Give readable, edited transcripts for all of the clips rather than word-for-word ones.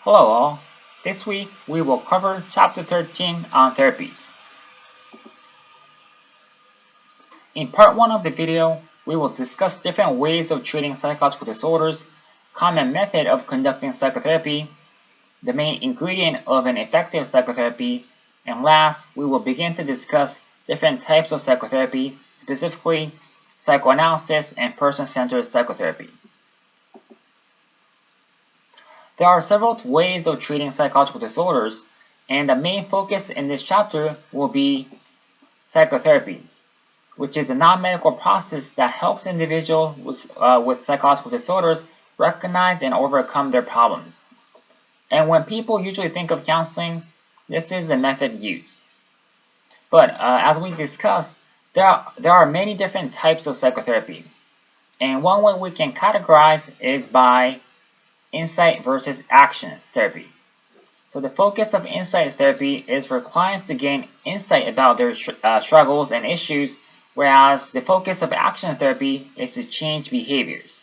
Hello all. This week we will cover Chapter 13 on therapies. In part 1 of the video, we will discuss different ways of treating psychological disorders, common method of conducting psychotherapy, the main ingredient of an effective psychotherapy, and last, we will begin to discuss different types of psychotherapy, specifically psychoanalysis and person-centered psychotherapy. There are several ways of treating psychological disorders, and the main focus in this chapter will be psychotherapy, which is a non-medical process that helps individuals with psychological disorders recognize and overcome their problems. And when people usually think of counseling, this is the method used. But as we discussed, there are many different types of psychotherapy, and one way we can categorize is by insight versus action therapy. So the focus of insight therapy is for clients to gain insight about their struggles and issues, whereas the focus of action therapy is to change behaviors.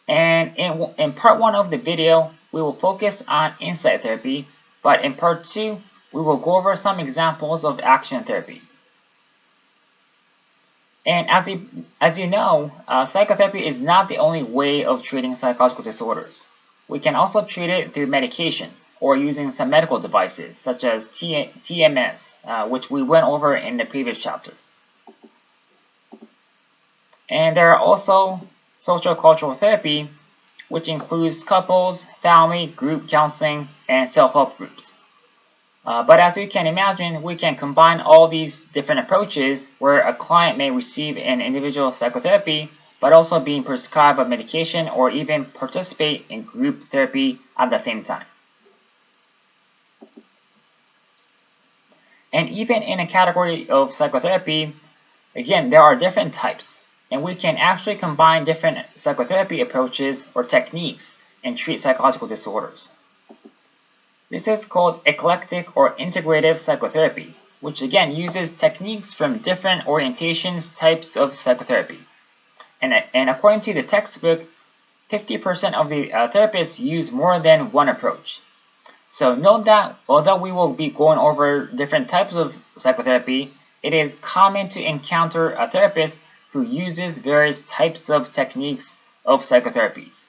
And in part 1 of the video, we will focus on insight therapy, but in part 2, we will go over some examples of action therapy. And as you know, psychotherapy is not the only way of treating psychological disorders. We can also treat it through medication or using some medical devices such as TMS, which we went over in the previous chapter. And there are also social cultural therapy, which includes couples, family, group counseling, and self-help groups. But as you can imagine, we can combine all these different approaches where a client may receive an individual psychotherapy, but also being prescribed a medication or even participate in group therapy at the same time. And even in a category of psychotherapy, again, there are different types, and we can actually combine different psychotherapy approaches or techniques and treat psychological disorders. This is called eclectic or integrative psychotherapy, which again uses techniques from different orientations types of psychotherapy. And according to the textbook, 50% of the therapists use more than one approach. So note that although we will be going over different types of psychotherapy, it is common to encounter a therapist who uses various types of techniques of psychotherapies.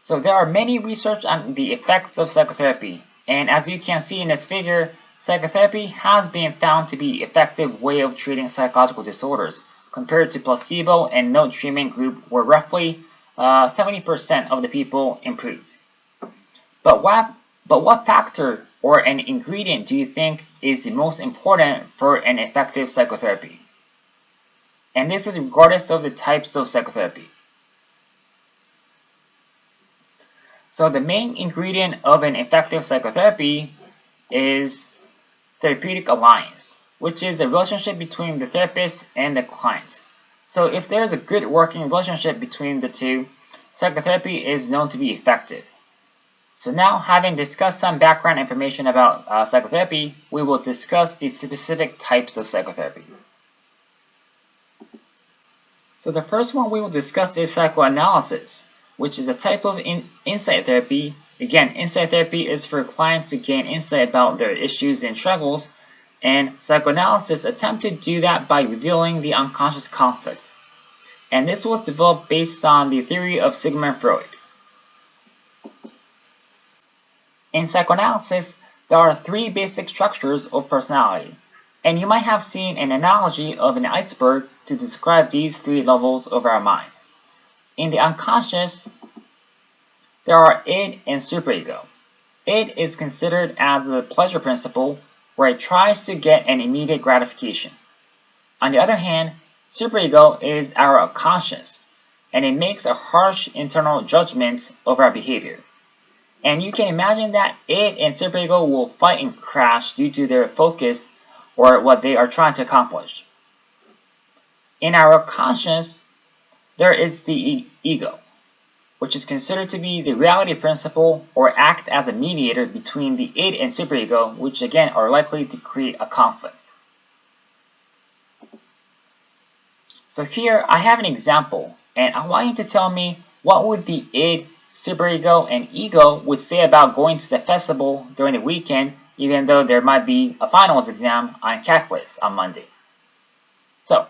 So there are many research on the effects of psychotherapy, and as you can see in this figure, psychotherapy has been found to be an effective way of treating psychological disorders compared to placebo and no treatment group where roughly 70% of the people improved. But what factor or an ingredient do you think is the most important for an effective psychotherapy? And this is regardless of the types of psychotherapy. So the main ingredient of an effective psychotherapy is therapeutic alliance, which is a relationship between the therapist and the client. So if there is a good working relationship between the two, psychotherapy is known to be effective. So now, having discussed some background information about psychotherapy, we will discuss the specific types of psychotherapy. So the first one we will discuss is psychoanalysis, which is a type of insight therapy. Again, insight therapy is for clients to gain insight about their issues and struggles, and psychoanalysis attempts to do that by revealing the unconscious conflict. And this was developed based on the theory of Sigmund Freud. In psychoanalysis, there are 3 basic structures of personality, and you might have seen an analogy of an iceberg to describe these 3 levels of our mind. In the unconscious, there are id and superego. Id is considered as the pleasure principle, where it tries to get an immediate gratification. On the other hand, superego is our conscious, and it makes a harsh internal judgment of our behavior. And you can imagine that id and superego will fight and crash due to their focus or what they are trying to accomplish. In our conscious, there is the ego, which is considered to be the reality principle or act as a mediator between the id and superego, which again are likely to create a conflict. So here I have an example, and I want you to tell me what would the id, superego, and ego would say about going to the festival during the weekend, even though there might be a finals exam on calculus on Monday. So,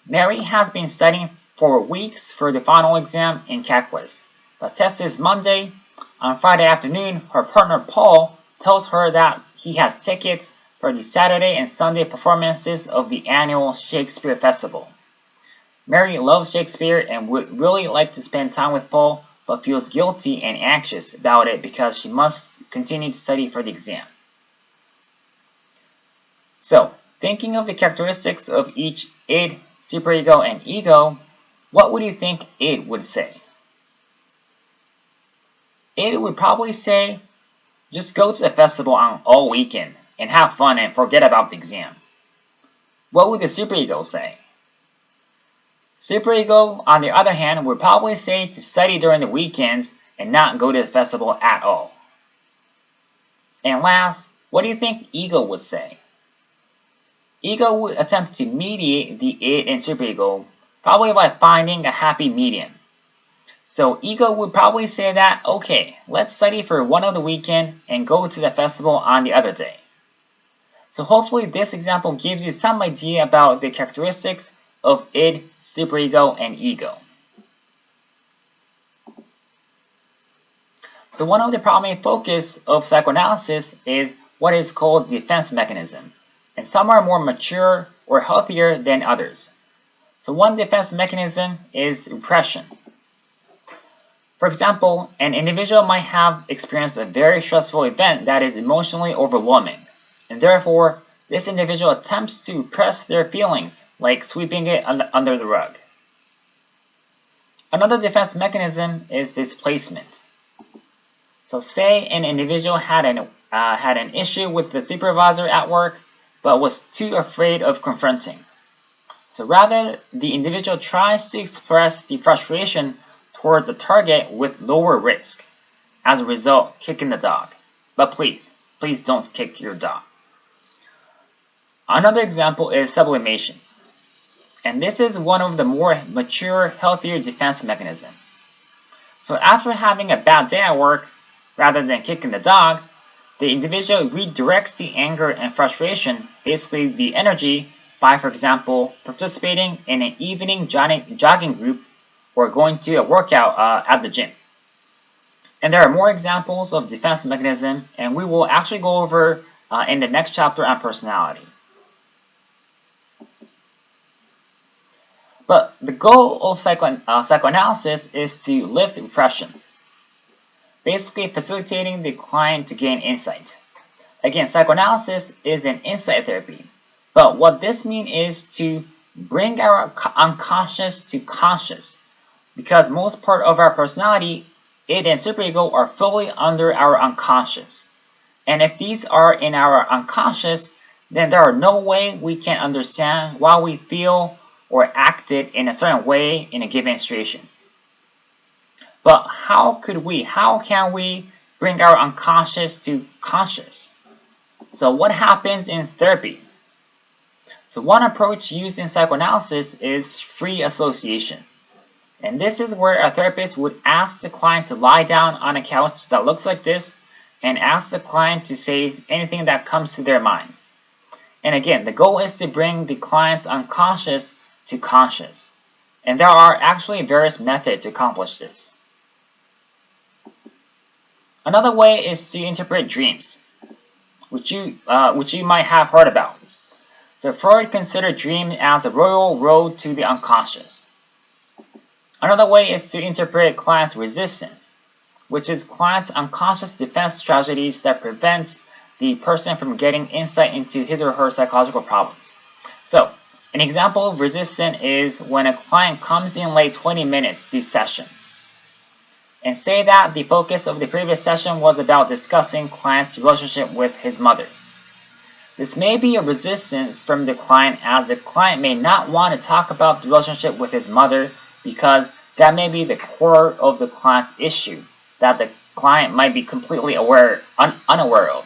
Mary has been studying for weeks for the final exam in calculus. The test is Monday. On Friday afternoon, her partner Paul tells her that he has tickets for the Saturday and Sunday performances of the annual Shakespeare Festival. Mary loves Shakespeare and would really like to spend time with Paul, but feels guilty and anxious about it because she must continue to study for the exam. So, thinking of the characteristics of each id, superego, and ego, what would you think id would say? Id would probably say, just go to the festival on all weekend and have fun and forget about the exam. What would the superego say? Superego, on the other hand, would probably say to study during the weekends and not go to the festival at all. And last, what do you think ego would say? Ego would attempt to mediate the id and superego, probably by finding a happy medium. So ego would probably say that, okay, let's study for one of the weekend and go to the festival on the other day. So hopefully this example gives you some idea about the characteristics of id, superego, and ego. So one of the primary focus of psychoanalysis is what is called defense mechanism, and some are more mature or healthier than others. So one defense mechanism is repression. For example, an individual might have experienced a very stressful event that is emotionally overwhelming, and therefore this individual attempts to repress their feelings, like sweeping it under the rug. Another defense mechanism is displacement. So say an individual had an issue with the supervisor at work, but was too afraid of confronting. So rather, the individual tries to express the frustration towards a target with lower risk. As a result, kicking the dog. But please don't kick your dog. Another example is sublimation. And this is one of the more mature, healthier defense mechanisms. So after having a bad day at work, rather than kicking the dog, the individual redirects the anger and frustration, basically the energy, by, for example, participating in an evening jogging group or going to a workout at the gym. And there are more examples of defense mechanism, and we will actually go over in the next chapter on personality. But the goal of psychoanalysis is to lift repression, basically facilitating the client to gain insight. Again, psychoanalysis is an insight therapy, but what this means is to bring our unconscious to conscious, because most part of our personality, id and superego, are fully under our unconscious. And if these are in our unconscious, then there are no way we can understand why we feel or acted in a certain way in a given situation. But how can we bring our unconscious to conscious? So what happens in therapy? So one approach used in psychoanalysis is free association. And this is where a therapist would ask the client to lie down on a couch that looks like this and ask the client to say anything that comes to their mind. And again, the goal is to bring the client's unconscious to conscious. And there are actually various methods to accomplish this. Another way is to interpret dreams, which you might have heard about. So Freud considered dreams as a royal road to the unconscious. Another way is to interpret client's resistance, which is client's unconscious defense strategies that prevent the person from getting insight into his or her psychological problems. So, an example of resistance is when a client comes in late 20 minutes to session. And say that the focus of the previous session was about discussing client's relationship with his mother. This may be a resistance from the client, as the client may not want to talk about the relationship with his mother because that may be the core of the client's issue that the client might be completely unaware of.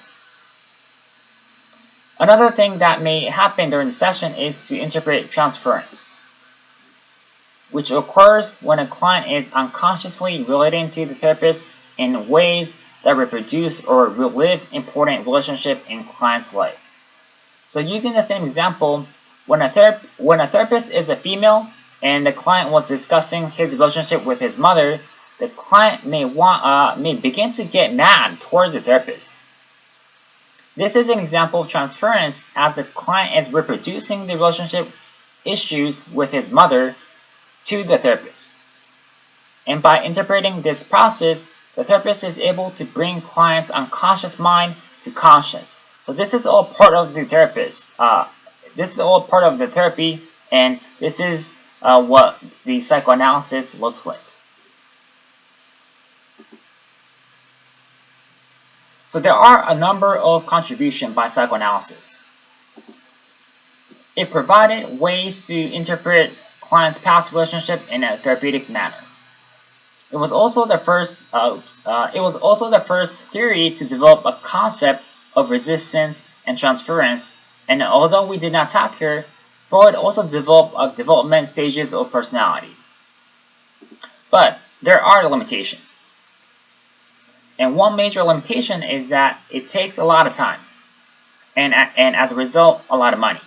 Another thing that may happen during the session is to interpret transference. which occurs when a client is unconsciously relating to the therapist in ways that reproduce or relive important relationships in client's life. So using the same example, when a therapist is a female and the client was discussing his relationship with his mother, the client may begin to get mad towards the therapist. This is an example of transference, as the client is reproducing the relationship issues with his mother to the therapist. And by interpreting this process, the therapist is able to bring client's unconscious mind to conscious. So this is all part of the therapist. This is all part of the therapy, and this is what the psychoanalysis looks like. So there are a number of contributions by psychoanalysis. It provided ways to interpret clients' past relationship in a therapeutic manner. It was also the first theory to develop a concept of resistance and transference, and although we did not talk here, Freud also developed development stages of personality. But there are limitations. And one major limitation is that it takes a lot of time, and as a result, a lot of money.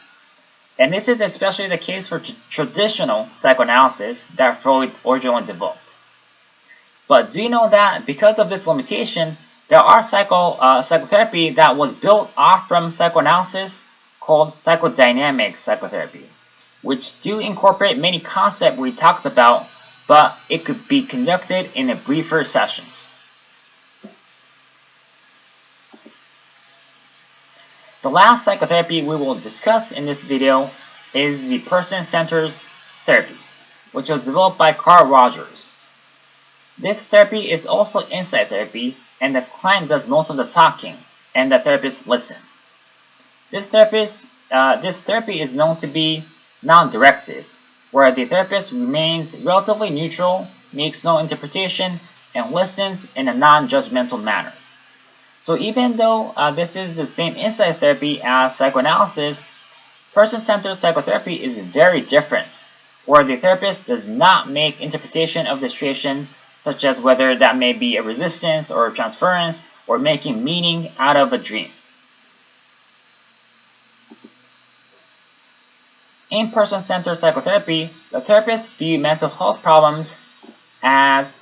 And this is especially the case for traditional psychoanalysis that Freud originally developed. But do you know that because of this limitation, there are psychotherapy that was built off from psychoanalysis called psychodynamic psychotherapy, which do incorporate many concepts we talked about, but it could be conducted in a briefer sessions. The last psychotherapy we will discuss in this video is the person-centered therapy, which was developed by Carl Rogers. This therapy is also insight therapy, and the client does most of the talking, and the therapist listens. This therapy is known to be non-directive, where the therapist remains relatively neutral, makes no interpretation, and listens in a non-judgmental manner. So even though this is the same insight therapy as psychoanalysis, person-centered psychotherapy is very different, where the therapist does not make interpretation of the situation, such as whether that may be a resistance or a transference or making meaning out of a dream. In person-centered psychotherapy, the therapists view mental health problems as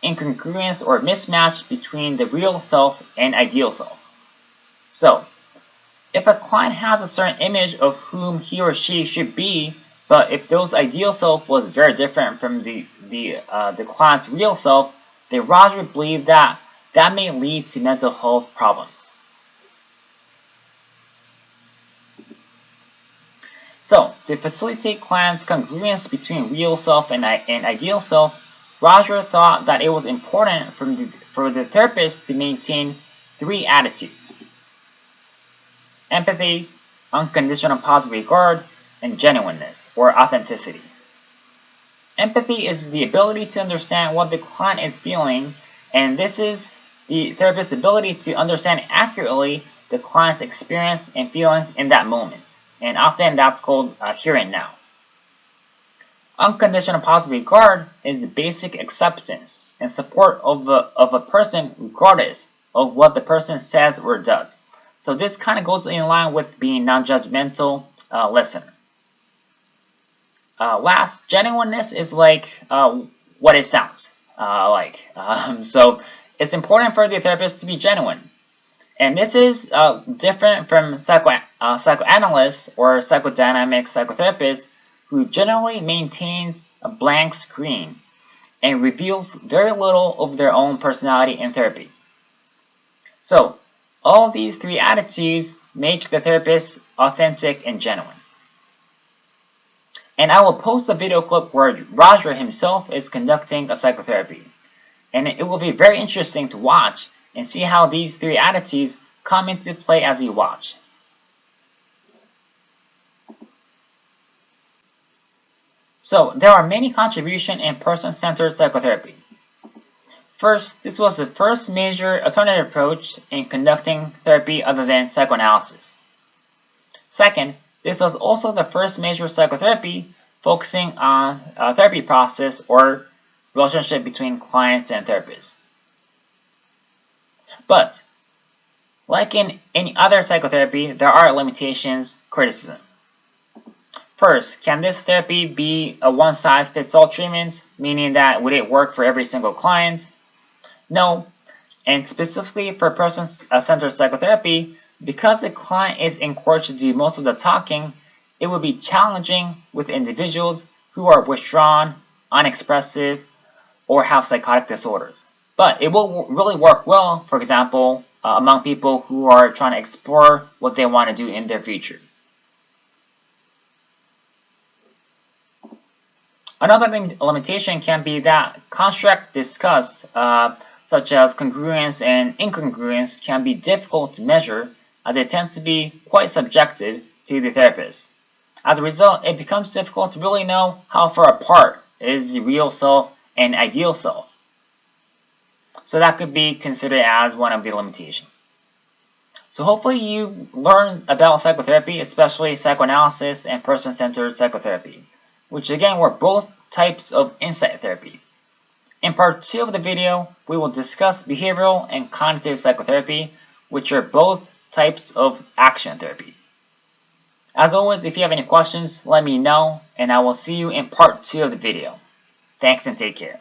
incongruence or mismatch between the real self and ideal self. So, if a client has a certain image of whom he or she should be, but if those ideal self was very different from the client's real self, then Roger believed that may lead to mental health problems. So, to facilitate clients' congruence between real self and ideal self, Roger thought that it was important for the therapist to maintain 3 attitudes: empathy, unconditional positive regard, and genuineness or authenticity. Empathy is the ability to understand what the client is feeling, and this is the therapist's ability to understand accurately the client's experience and feelings in that moment, and often that's called here and now. Unconditional positive regard is the basic acceptance and support of a person regardless of what the person says or does. So this kind of goes in line with being non-judgmental listener. Last, genuineness is like what it sounds like. So it's important for the therapist to be genuine. And this is different from psychoanalysts or psychodynamic psychotherapists, who generally maintains a blank screen and reveals very little of their own personality in therapy. So, all these 3 attitudes make the therapist authentic and genuine. And I will post a video clip where Roger himself is conducting a psychotherapy. And it will be very interesting to watch and see how these 3 attitudes come into play as you watch. So, there are many contributions in person-centered psychotherapy. First, this was the first major alternative approach in conducting therapy other than psychoanalysis. Second, this was also the first major psychotherapy focusing on a therapy process or relationship between clients and therapists. But, like in any other psychotherapy, there are limitations, criticism. First, can this therapy be a one-size-fits-all treatment, meaning that would it work for every single client? No, and specifically for person-centered psychotherapy, because the client is encouraged to do most of the talking, it would be challenging with individuals who are withdrawn, unexpressive, or have psychotic disorders. But it will really work well, for example, among people who are trying to explore what they want to do in their future. Another limitation can be that constructs discussed, such as congruence and incongruence, can be difficult to measure as it tends to be quite subjective to the therapist. As a result, it becomes difficult to really know how far apart is the real self and ideal self. So that could be considered as one of the limitations. So hopefully you learned about psychotherapy, especially psychoanalysis and person-centered psychotherapy, which again were both types of insight therapy. In part 2 of the video, we will discuss behavioral and cognitive psychotherapy, which are both types of action therapy. As always, if you have any questions, let me know, and I will see you in part 2 of the video. Thanks and take care.